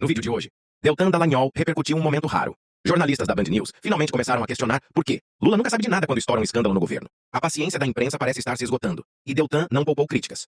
No vídeo de hoje, Deltan Dallagnol repercutiu um momento raro. Jornalistas da Band News finalmente começaram a questionar por quê. Lula nunca sabe de nada quando estoura um escândalo no governo. A paciência da imprensa parece estar se esgotando. E Deltan não poupou críticas.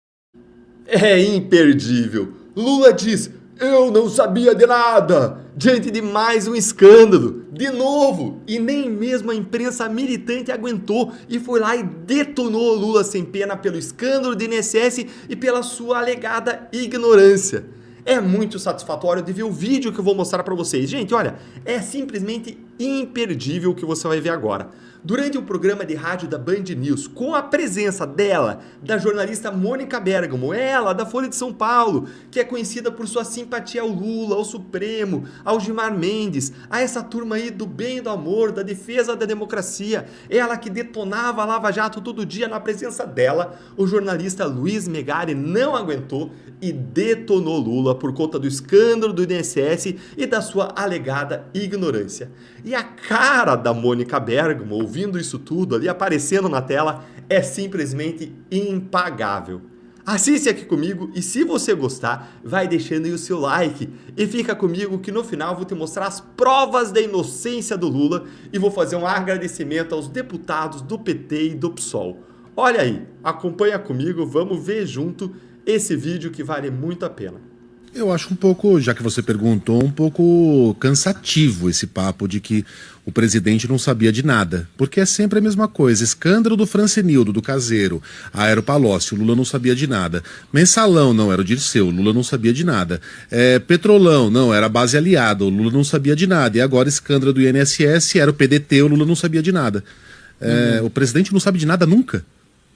É imperdível. Lula diz: eu não sabia de nada, diante de mais um escândalo, de novo, e nem mesmo a imprensa militante aguentou e foi lá e detonou Lula sem pena pelo escândalo do INSS e pela sua alegada ignorância. É muito satisfatório de ver o vídeo que eu vou mostrar para vocês. Gente, olha, é simplesmente imperdível o que você vai ver agora. Durante o programa de rádio da Band News, com a presença dela, da jornalista Mônica Bergamo, ela da Folha de São Paulo, que é conhecida por sua simpatia ao Lula, ao Supremo, ao Gilmar Mendes, a essa turma aí do bem e do amor, da defesa da democracia, ela que detonava a Lava Jato todo dia. Na presença dela, o jornalista Luiz Megari não aguentou e detonou Lula por conta do escândalo do INSS e da sua alegada ignorância. E a cara da Mônica Bergamo, ouvindo isso tudo ali aparecendo na tela, é simplesmente impagável. Assiste aqui comigo e se você gostar, vai deixando aí o seu like e fica comigo que no final vou te mostrar as provas da inocência do Lula e vou fazer um agradecimento aos deputados do PT e do PSOL. Olha aí, acompanha comigo, vamos ver junto esse vídeo que vale muito a pena. Eu acho um pouco, já que você perguntou, um pouco cansativo esse papo de que o presidente não sabia de nada. Porque é sempre a mesma coisa. Escândalo do Francenildo, do Caseiro, Aeropalócio, Lula não sabia de nada. Mensalão, não, era o Dirceu, Lula não sabia de nada. Petrolão, não, era a base aliada, o Lula não sabia de nada. E agora escândalo do INSS, era o PDT, o Lula não sabia de nada. O presidente não sabe de nada nunca.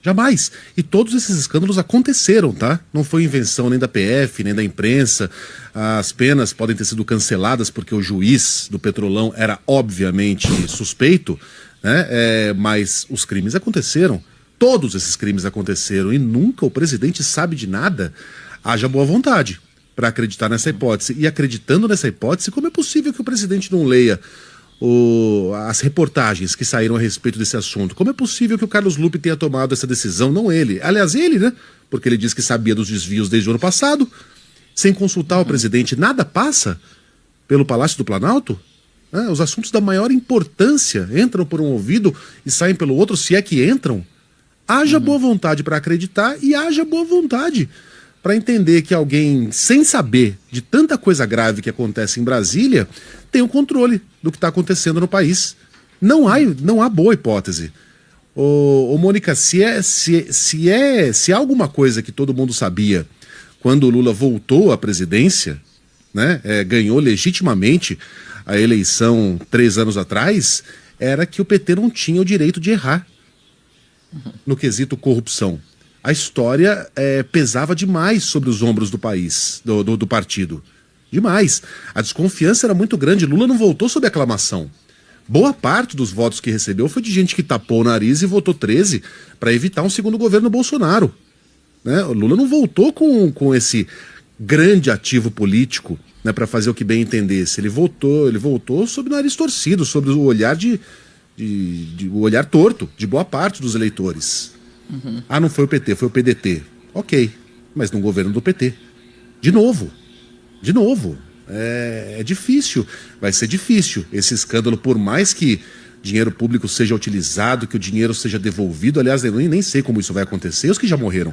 Jamais. E todos esses escândalos aconteceram, tá? Não foi invenção nem da PF, nem da imprensa. As penas podem ter sido canceladas porque o juiz do Petrolão era obviamente suspeito, né? Mas os crimes aconteceram. Todos esses crimes aconteceram e nunca o presidente sabe de nada. Haja boa vontade para acreditar nessa hipótese. E acreditando nessa hipótese, como é possível que o presidente não leia as reportagens que saíram a respeito desse assunto? Como é possível que o Carlos Lupe tenha tomado essa decisão, não ele? Aliás, ele, né? Porque ele diz que sabia dos desvios desde o ano passado, sem consultar o presidente. Nada passa pelo Palácio do Planalto? Os assuntos da maior importância entram por um ouvido e saem pelo outro, se é que entram. Haja boa vontade para acreditar e haja boa vontade para entender que alguém, sem saber de tanta coisa grave que acontece em Brasília, tem o controle do que está acontecendo no país. Não há boa hipótese. Mônica, se há alguma coisa que todo mundo sabia quando o Lula voltou à presidência, né, ganhou legitimamente a eleição 3 anos atrás, era que o PT não tinha o direito de errar no quesito corrupção. A história pesava demais sobre os ombros do país, do partido. Demais. A desconfiança era muito grande. Lula não voltou sob aclamação. Boa parte dos votos que recebeu foi de gente que tapou o nariz e votou 13 para evitar um segundo governo Bolsonaro. Né? O Lula não voltou com esse grande ativo político, né, para fazer o que bem entendesse. Ele voltou sob o nariz torcido, sobre o olhar o olhar torto de boa parte dos eleitores. Não foi o PT, foi o PDT. Ok, mas num governo do PT. De novo. É difícil, vai ser difícil esse escândalo, por mais que dinheiro público seja utilizado, que o dinheiro seja devolvido. Aliás, eu nem sei como isso vai acontecer, os que já morreram.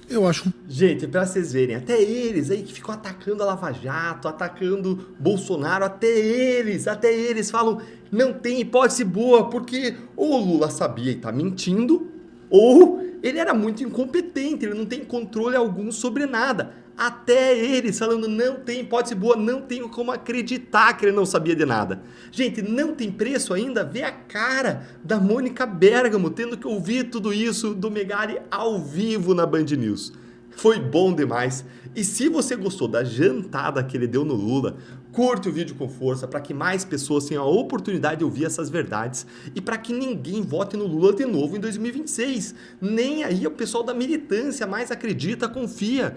Eu acho... Gente, pra vocês verem, até eles aí que ficam atacando a Lava Jato, atacando Bolsonaro, até eles falam, não tem hipótese boa, porque ou o Lula sabia e tá mentindo, ou ele era muito incompetente, ele não tem controle algum sobre nada. Até eles falando, não tem hipótese boa, não tenho como acreditar que ele não sabia de nada. Gente, não tem preço ainda ver a cara da Mônica Bergamo tendo que ouvir tudo isso do Megari ao vivo na Band News. Foi bom demais. E se você gostou da jantada que ele deu no Lula, curte o vídeo com força para que mais pessoas tenham a oportunidade de ouvir essas verdades e para que ninguém vote no Lula de novo em 2026. Nem aí o pessoal da militância mais acredita, confia.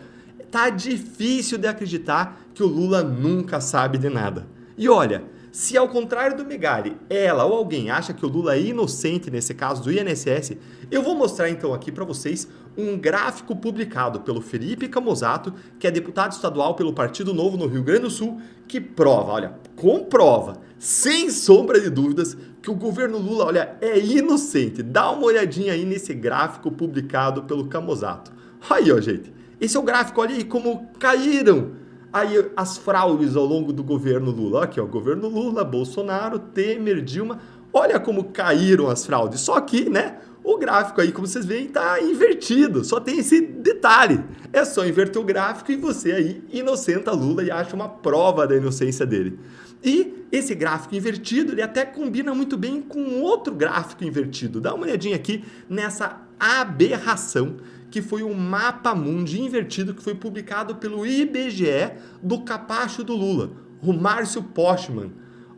Tá difícil de acreditar que o Lula nunca sabe de nada. E olha, Se ao contrário do Megali, ela ou alguém acha que o Lula é inocente nesse caso do INSS, eu vou mostrar então aqui para vocês um gráfico publicado pelo Felipe Camozato, que é deputado estadual pelo Partido Novo no Rio Grande do Sul, que prova, olha, comprova, sem sombra de dúvidas, que o governo Lula, olha, é inocente. Dá uma olhadinha aí nesse gráfico publicado pelo Camozato. Aí, ó, gente, esse é o gráfico, olha aí como caíram aí as fraudes ao longo do governo Lula. Aqui, ó, governo Lula, Bolsonaro, Temer, Dilma. Olha como caíram as fraudes. Só que, né, o gráfico aí, como vocês veem, tá invertido. Só tem esse detalhe. É só inverter o gráfico e você aí inocenta Lula e acha uma prova da inocência dele. E esse gráfico invertido, ele até combina muito bem com outro gráfico invertido. Dá uma olhadinha aqui nessa aberração que foi um mapa mundi invertido que foi publicado pelo IBGE do capacho do Lula, o Márcio Postman.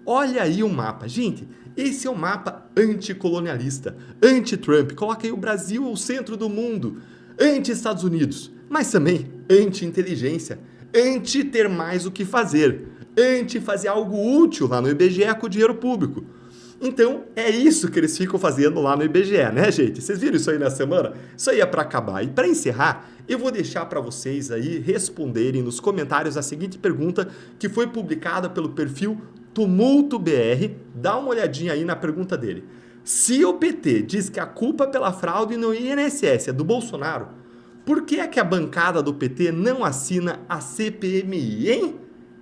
Olha aí o mapa. Gente, esse é um mapa anticolonialista, anti-Trump. Coloca aí o Brasil ao centro do mundo, anti-Estados Unidos, mas também anti-inteligência, anti-ter mais o que fazer, anti-fazer algo útil lá no IBGE com o dinheiro público. Então, é isso que eles ficam fazendo lá no IBGE, né, gente? Vocês viram isso aí na semana? Isso aí é para acabar. E para encerrar, eu vou deixar para vocês aí responderem nos comentários a seguinte pergunta que foi publicada pelo perfil Tumulto BR. Dá uma olhadinha aí na pergunta dele. Se o PT diz que a culpa pela fraude no INSS é do Bolsonaro, por que é que a bancada do PT não assina a CPMI, hein?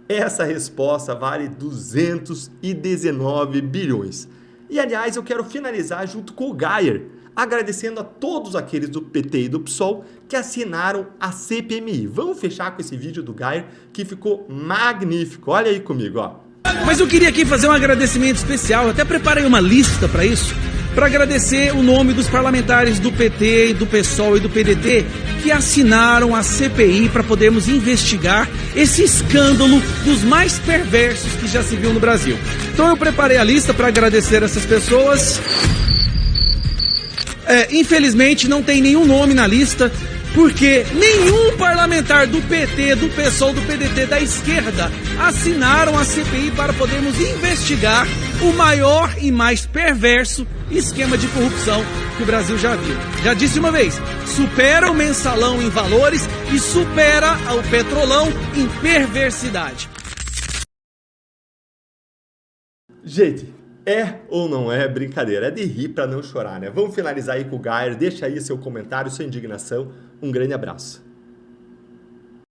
Essa resposta vale 219 bilhões. E, aliás, eu quero finalizar junto com o Geyer, agradecendo a todos aqueles do PT e do PSOL que assinaram a CPMI. Vamos fechar com esse vídeo do Geyer, que ficou magnífico. Olha aí comigo, ó. Mas eu queria aqui fazer um agradecimento especial, até preparei uma lista para isso, para agradecer o nome dos parlamentares do PT, do PSOL e do PDT que assinaram a CPI para podermos investigar esse escândalo dos mais perversos que já se viu no Brasil. Então eu preparei a lista para agradecer essas pessoas. Infelizmente não tem nenhum nome na lista, porque nenhum parlamentar do PT, do PSOL, do PDT, da esquerda assinaram a CPI para podermos investigar o maior e mais perverso esquema de corrupção que o Brasil já viu. Já disse uma vez, supera o mensalão em valores e supera o petrolão em perversidade. Gente, é ou não é brincadeira? É de rir para não chorar, né? Vamos finalizar aí com o Geyer. Deixa aí seu comentário, sua indignação. Um grande abraço.